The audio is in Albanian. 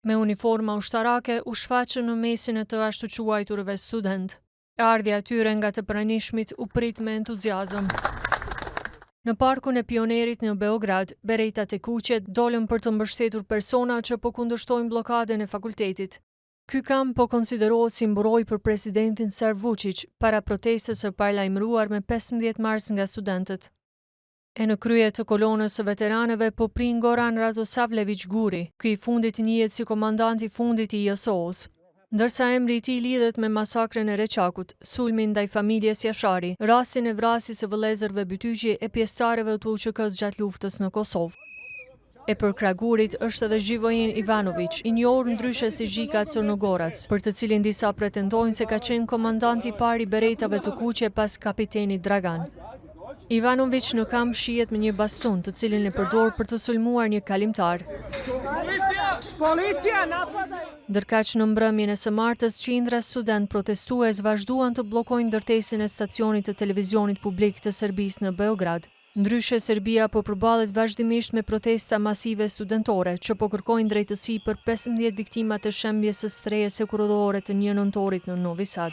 Me uniforma ushtarake u shfaqën në mesin e të ashtu quajturëve student. Ardhja e tyre nga të pranishmit u prit me entuziazëm. Në parkun e Pionerit në Beograd, berejtat e kuqet dolën për të mbështetur persona që po kundërshtojnë blokadën e fakultetit. Ky kamp po konsiderohet si mburoj për presidentin Ser Vučić para protestës së paralajmëruar me 15 mars nga studentët. E në krye të kolonës së veteranëve po prin Goran Radosavljević Guri, ky i fundit njihet si komandanti i fundit i JSO-s. Ndërsa emri i tij lidhet me masakrën e Reçakut, sulmin ndaj familjes Jashari, rastin e vrasjes së vëllezërve Bytyqi e pjesëtarëve të UÇK-s gjatë luftës në Kosovë. E për krah Gurit është edhe Živojin Ivanović, i njohur ndryshe si Zhika Crnogorac, për të cilin disa pretendojnë se ka qenë komandanti i parë i beretave të kuqe pas kapitenit Dragan. Ivanović në kamp shihet me një bastun, të cilin e përdor për të sulmuar një kalimtar. Ndërkaq në mbrëmjen e së martës, qindra student protestues vazhduan të bllokojnë ndërtesën e stacionit të televizionit publik të Serbisë në Beograd. Ndryshe, Serbia po përballet vazhdimisht me protesta masive studentore që po kërkojnë drejtësi për 15 viktima të shembjes së strehës kurorore të 1 nëntorit në Novi Sad.